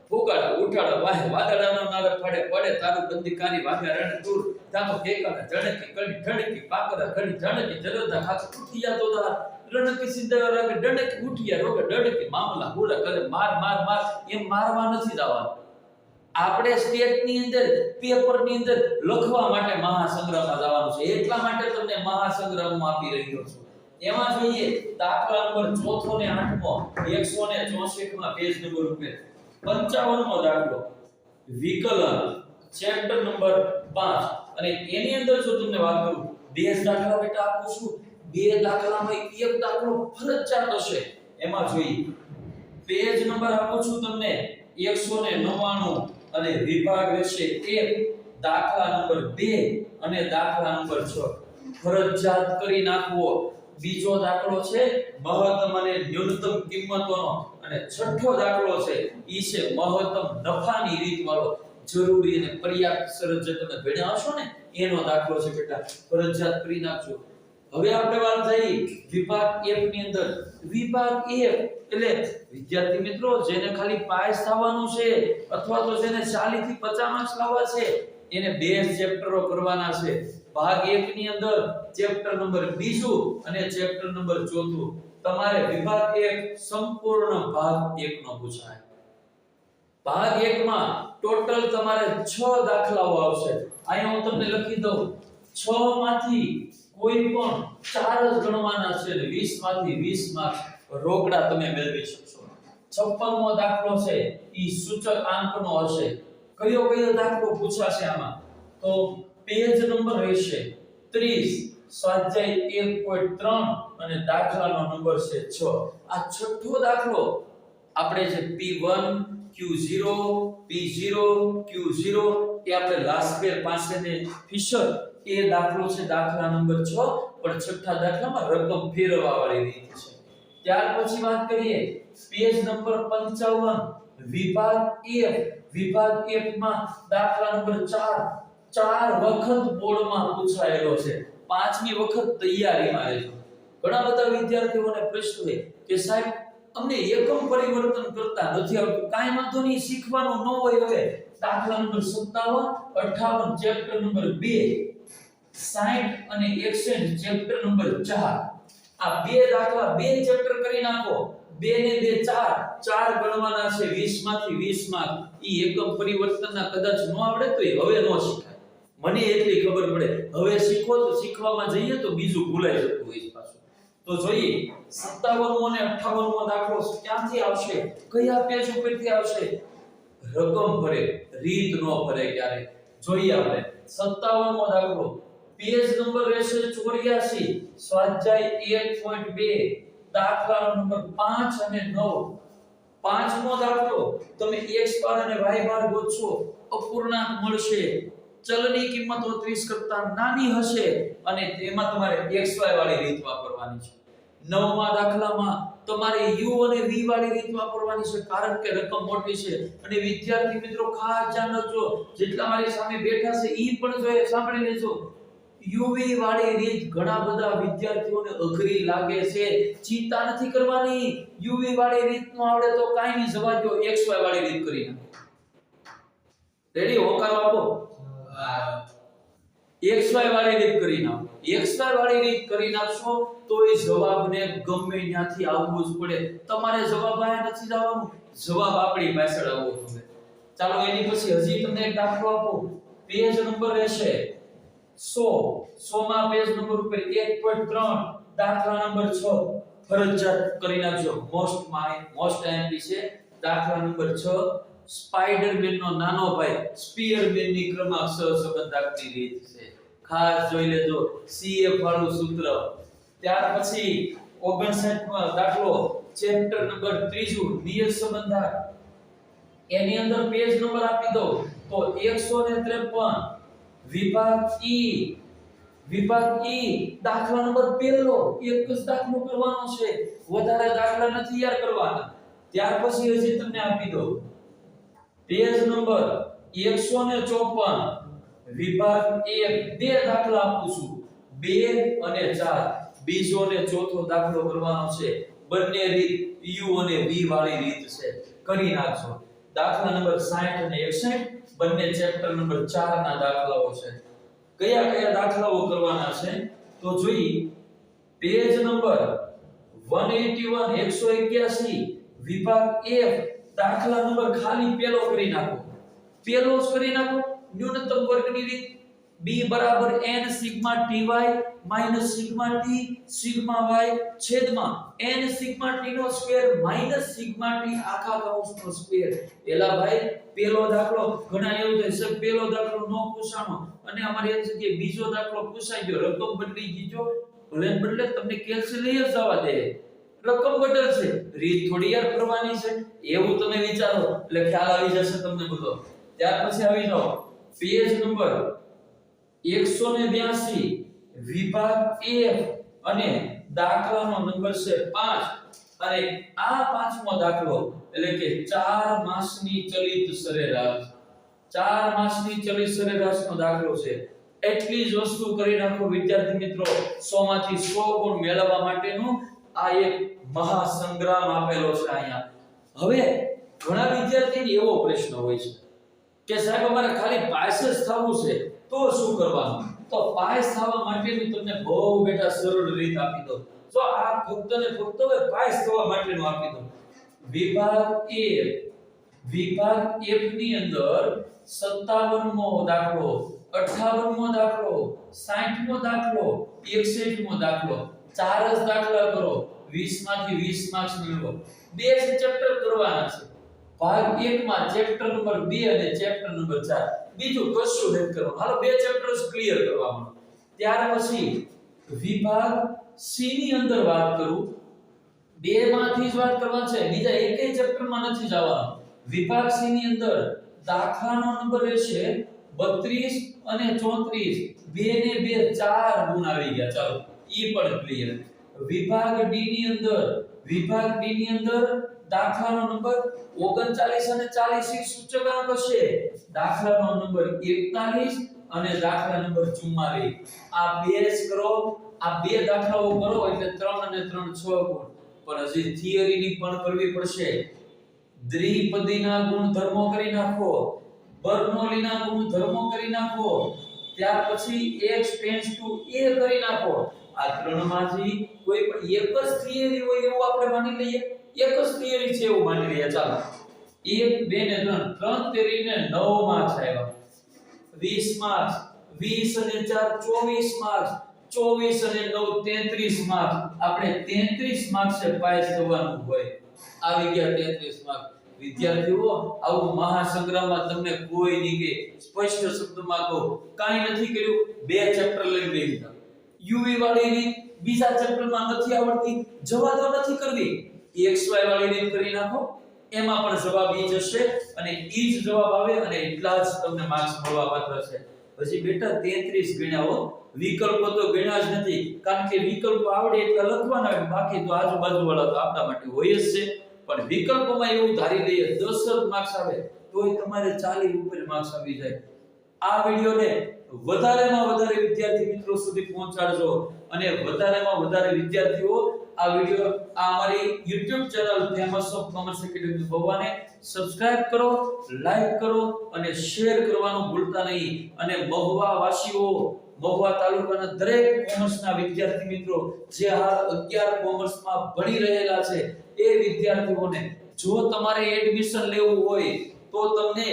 ફોગાડા ઉઠાડા વાહે વાદળાનો નાળ પડે પડે તારું બંદીકારી વાગે રણ દૂર. ત્યાં તો કેકાના જણકી કડી ઢણકી પાકરા ઘડી જણકી જરદા ખાસ ઉઠિયા તો દા રણકી સિંધા રંગ ડણકી ઉઠિયા રોગ ડણકી મામલા હુડા કરે માર માર માર. એમ મારવા નથી જવાનું. આપણે સ્ટેટની અંદર પેપરની અંદર લખવા માટે મહાસંગ્રામમાં જવાનું છે. એટલા માટે તમને મહાસંગ્રામમાં આપી રહ્યો છું. એમાં જોઈએ દાખલા નંબર 4 અને 8મો 164માં પેજ નંબર ઉપર 55મો દાખલો વિકલન ચેપ્ટર નંબર 5. અને એની અંદર જો તમને વાત કરું 2 દાખલા બેટા આપું છું. 2 દાખલામાં એક દાખલો ફરજિયાત હશે. એમાં જોઈએ પેજ નંબર આપું છું તમને 199 અને વિભાગ રહેશે 1, દાખલા નંબર 2 અને દાખલા નંબર 6 ફરજિયાત કરી નાખવો. બીજો દાખલો છે મહત્તમ અને ન્યૂનતમ કિંમતોનો અને છઠ્ઠો દાખલો છે ઈ છે મહત્તમ નફાની રીત વાળો. જરૂરી અને પર્યાપ્ત શરત જે તમે ભણ્યા હશો ને એનો દાખલો છે બેટા. ફરજિયાત કરી નાખજો. હવે આપણે વાત થઈ વિભાગ F ની અંદર. વિભાગ F એટલે વિદ્યાર્થી મિત્રો જેને ખાલી પાસ થવાનું છે અથવા તો જેને 40 થી 50 માર્ક્સ લાવવા છે એને બે ચેપ્ટરો કરવાના છે. ભાગ 1 ની અંદર ચેપ્ટર નંબર 2 અને ચેપ્ટર નંબર 4. તમારે વિભાગ 1 સંપૂર્ણ ભાગ 1 નો પૂછાય. ભાગ 1 માં ટોટલ તમારે 6 દાખલાઓ આવશે. અહીંયા હું તમને લખી દઉં 6 માંથી કોઈ પણ 4 જ ગણવાના છે અને 20 માંથી 20 માર્ક્સ રોકડા તમે મેળવી શકશો. 56મો દાખલો છે ઈ સૂચક આંકનો હશે. કયો દાખલો પૂછાશે આમાં? તો પેજ નંબર રહેશે 30, સ્વાધ્યાય 1.3 અને દાખલાનો નંબર છે 6. આ છઠ્ઠો દાખલો આપણે જે P1 Q0 P0 Q0 એ આપણે લાસ્પેર પાસેને ફિશર એ દાખલો છે દાખલા નંબર 6. પણ છઠ્ઠા દાખલામાં રકમ ફેરવવા વાળી રીત છે. ત્યાર પછી વાત કરીએ પેજ નંબર 55 વિભાગ F. વિભાગ F માં દાખલા નંબર 4 વખત બોર્ડમાં પૂછાયેલો છે. 5મી વખત તૈયારીમાં રહેજો. ઘણા બધા વિદ્યાર્થીઓને પ્રશ્ન છે કે સાહેબ અમને એકમ પરિવર્તન કરતા નથી આવડતું. કાઈ વાંધો નહીં, શીખવાનું ન હોય. હવે દાખલા નંબર 57 58 ચેપ્ટર નંબર 2, 60 અને 61 ચેપ્ટર નંબર 4. આ બે દાખલા બે ચેપ્ટર કરી નાખો. 2 ને 2 4 ગણવાના છે 20 માંથી 20 માર્ક. ઈ એકમ પરિવર્તનના કદાચ ન આવડે તો હવે ન શીખાય. મને એટલી ખબર પડે. હવે શીખો તો શીખવામાં જઈએ તો બીજું ભૂલાઈ જતું હોય પાછું. તો જોઈએ 57મો અને 58મો દાખલો ક્યાંથી આવશે? કયા પેજ ઉપરથી આવશે? રકમ ભરે, રીત નો ભરે ક્યારે. જોઈએ આપણે 57મો દાખલો પેજ નંબર રહેશે 84, સ્વાધ્યાય 1.2 દાખલા નંબર 5 અને 9. 5મો દાખલો તમે x બાર અને y બાર ગોતશો, અપૂર્ણાંક મળશે, ચલની કિંમત 30 કરતા નાની હશે અને તેમાં તમારે xy વાળી રીત વાપરવાની છે. 9મા દાખલામાં તમારે u અને v વાળી રીત વાપરવાની છે કારણ કે રકમ મોટી છે. અને વિદ્યાર્થી મિત્રો ખાસ ધ્યાન રાખજો, જેટલા મારી સામે બેઠા છે ઈ પણ જોઈએ, સાંભળી લેજો. uv વાળી રીત ઘણા બધા વિદ્યાર્થીઓને અઘરી લાગે છે. ચિંતા નથી કરવાની. uv વાળી રીત નો આવડે તો કાઈ નહીં, જવા દો, xy વાળી રીત કરી નાખો. રેડી? હોકાર આપો. xy વાળી રીત કરી નાખો. xy વાળી રીત કરી નાખશો તો એ જવાબને ગમે ત્યાંથી આવવું જ પડે. તમારે જવાબ આયા નથી જવાનું, જવાબ આપણી પાછળ આવવો જોઈએ. ચાલો એની પછી હજી તમને એક દાખલો આપો. પેજ નંબર રહેશે 100 માં પેજ નંબર ઉપર 1.3 દાખલા નંબર 6 ફરજિયાત કરી નાખજો. મોસ્ટ એમપી છે દાખલા નંબર 6. સ્પાઈડરમેન નો નાનો ભાઈ સ્પીયરમેન ની ક્રમાંક સહસંબંધાંકની રીત છે. ખાસ જોઈ લેજો, CF વાળું સૂત્ર. ત્યાર પછી 59મો દાખલો ચેપ્ટર નંબર 3 નિયત સંબંધાંક. એની અંદર પેજ નંબર આપી દો તો 153 વિભાગ E દાખલા નંબર 1 એક જ દાખલો કરવાનો છે, વધારે દાખલા નથી યાર કરવાના. ત્યાર પછી હજી તમને આપી દો પેજ નંબર 154 વિભાગ 1 બે દાખલા આપું છું, 2 અને 4. બીજો અને ચોથો દાખલો કરવાનો છે. બંને રીત u અને v વાળી રીત છે, કરી નાખજો. દાખલા નંબર 60 અને 61 બંને ચેપ્ટર નંબર 4 ના દાખલાઓ છે. કયા દાખલાઓ કરવાના છે તો જોઈએ. પેજ નંબર 181 181 વિભાગ F દાખલા નંબર ખાલી પેલો કરી નાખો. પેલો જ કરી નાખો. ન્યૂનતમ વર્ગની રીત b બરાબર n sigma ty minus sigma t sigma y છેદમાં n સિગ્મા t નો સ્ક્વેર માઈનસ સિગ્મા t આખા કૌંસનો સ્ક્વેર. એલા ભાઈ પેલો દાખલો ઘણા એવું થાય છે, પેલો દાખલો નો પૂછાણો અને અમારી એક જગ્યાએ બીજો દાખલો પૂછાઈ ગયો, રકમ બદલી ગઈ. ભલે બદલે તમને કેલ્સી લઈ જ જવા દે, રકમ બદલશે, રીત થોડી યાર કરવાની છે એવું તમે વિચારો એટલે ખ્યાલ આવી જશે તમને બધો. ત્યાર પછી આવી જાઓ પેજ નંબર 182 વિભાગ F અને દાખલાનો નંબર છે 5. અને આ 5મો દાખલો એટલે કે 4 માસની ચલિત સરેરાશ. 4 માસની ચલિત સરેરાશનો દાખલો છે. એટલી જ વસ્તુ કરી નાખો વિદ્યાર્થી મિત્રો. 100 માંથી 100 ગુણ મેળવવા માટેનું આ એક મહાસંગ્રામ આપેલો છે અહીંયા. હવે ઘણા વિદ્યાર્થીને એવો પ્રશ્ન હોય છે કે સાહેબ અમારે ખાલી પાસ જ થવું છે તો શું કરવાનું? તો પાસ થવા માટેની તમને બહુ બેટા સરળ રીત આપી દઉં. જો આ ફક્ત ને ફક્ત પાસ થવા માટેનું આપી દઉં. વિભાગ F ની અંદર 57મો દાખલો, 58મો દાખલો, 60મો દાખલો, 61મો દાખલો, 4 જ દાખલા કરો, 20 માંથી 20 માર્ક્સ મેળવો. બે જ ચેપ્ટર કરવાના છે. ભાગ 1 માં ચેપ્ટર નંબર 2 અને ચેપ્ટર નંબર 4. બીજું કશું નથી કરવાનું. હાલો બે ચેપ્ટર્સ ક્લિયર કરવાનું. ત્યાર પછી વિભાગ C ની અંદર વાત કરું, બે માંથી જ વાત કરવાની છે, બીજા એકેય ચેપ્ટરમાં નથી જવાનું. વિભાગ C ની અંદર દાખલાનો નંબર રહેશે 32 અને 34. બે ને બે 4 ગુણ આવી ગયા. ચાલો ઈ પણ ક્લિયર. વિભાગ D ની અંદર દાખલાનો નંબર 39 અને 40 સૂચકાંક હશે. દાખલાનો નંબર 41 અને દાખલા નંબર 44. આ બે જ કરો. આ બે દાખલાઓ કરો એટલે 3 અને 3 6 ગુણ. પણ હજી થિયરીની પણ કરવી પડશે. દ્વિપદીના ગુણધર્મો કરી નાખો, બર્નોલીના ગુણધર્મો કરી નાખો, ત્યાર પછી x ટેન્ડ્સ ટુ a કરી નાખો. આ ત્રણમાંથી કોઈ પણ એક જ થિયરી હોય એવું આપણે માની લઈએ. એક જ થિયરી છે એવું માની લઈએ. ચાલો 1 2 ને 3 3 તેરીને 9 માર્ક્સ આવ્યા. 20 માર્ક્સ, 20 અને 4 24 માર્ક્સ, 24 અને 9 33 માર્ક્સ. આપણે 33 માર્ક્સ એ પાસ થવાનું હોય. આવી ગયા 33 માર્ક્સ. વિદ્યાર્થીઓ આવું મહાસંગ્રામમાં તમને કોઈ નહીં કે સ્પષ્ટ શબ્દમાં કહો કાઈ નથી કર્યું. બે ચેપ્ટર લઈ લીધા. યુવી વાળી રીત બીજા ચેપ્ટરમાં નથી આવડતી, જવા દો, નથી કરવી. xy વાળી રીત કરી નાખો, એમાં પણ જવાબ ઈ જ હશે અને ઈ જ જવાબ આવે અને એટલા જ તમને માર્ક્સ મળવા પાત્ર છે. પછી બેટા 33 ગણ્યા હો. વિકલ્પો તો ગણ્યા જ નથી, કારણ કે વિકલ્પો આવડે એટલે લખવાના હોય, બાકી તો આજુબાજુ વાળા તો આપણા માટે હોય જ છે. પણ વિકલ્પોમાં એવું ધારી લઈએ 10 જ માર્ક્સ આવે તોય તમારે 40 ઉપર માર્ક્સ આવી જાય. આ વિડિયોને વધારેમાં વધારે વિદ્યાર્થી મિત્રો સુધી પહોંચાડજો અને વધારેમાં વધારે વિદ્યાર્થીઓ આ વિડિયો આ અમારી YouTube channel famous of commerce academy મહુવાને સબસ્ક્રાઇબ કરો, લાઈક કરો અને શેર કરવાનું ભૂલતા નહીં. અને મહુવા વાસીઓ, મહુવા તાલુકાના દરેક કોમર્સના વિદ્યાર્થી મિત્રો જે હાલ 11 કોમર્સમાં ભણી રહેલા છે એ વિદ્યાર્થીઓને જો તમારે એડમિશન લેવું હોય તો તમને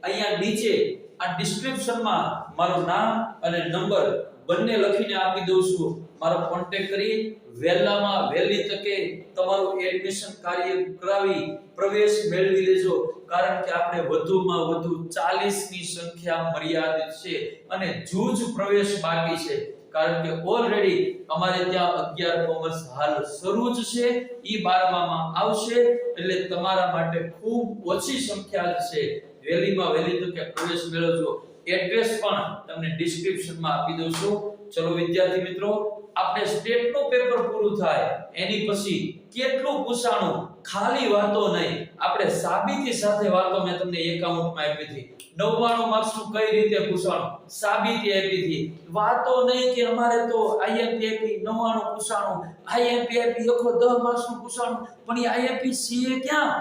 અહીંયા નીચે આ ડિસ્ક્રિપ્શનમાં મારું નામ અને નંબર બંને લખીને આપી દઉં છું. મારો કોન્ટેક્ટ કરી વહેલામાં વહેલી તકે તમારું એડમિશન કાર્ય કરાવી પ્રવેશ મેળવી લેજો. કારણ કે આપણે વધુમાં વધુ 40 ની સંખ્યા મર્યાદિત છે અને જૂજ પ્રવેશ બાકી છે. કારણ કે ઓલરેડી અમારે ત્યાં 11 કોમર્સ હાલ શરૂ જ છે, ઈ 12માં આવશે એટલે તમારા માટે ખૂબ ઓછી સંખ્યા છે. વહેલીમાં વહેલી તકે પ્રવેશ મેળવજો. એડ્રેસ પણ તમને ડિસ્ક્રિપ્શનમાં આપી દઉં છું. ચલો વિદ્યાર્થી મિત્રો, આપણે સ્ટેટ નું પેપર પૂરું થાય એની પછી કેટલું પૂછાણું, ખાલી વાતો નહીં, આપણે સાબિતી સાથે વાતો મેં તમને એકાઉન્ટમાં આપી હતી. 99 માર્ક્સ નું કઈ રીતે પૂછાણું, સાબિતી આપી હતી. વાતો નહીં કે અમારે તો આઈએમપી આપી 99 પૂછાણું, આઈએમપી આપી લખો 10 માર્ક્સ નું પૂછાણું, પણ એ આઈએમપી સીએ ક્યાં?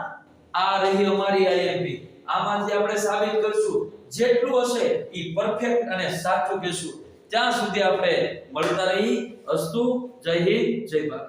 આ રહી અમારી આઈએમપી. આમાંથી આપણે સાબિત કરશું. જેટલું હશે એ પરફેક્ટ અને સાચું કહેશું. ત્યાં સુધી આપણે મળતા રહી. અસ્તુ. જય હિન્દ, જય ભારત.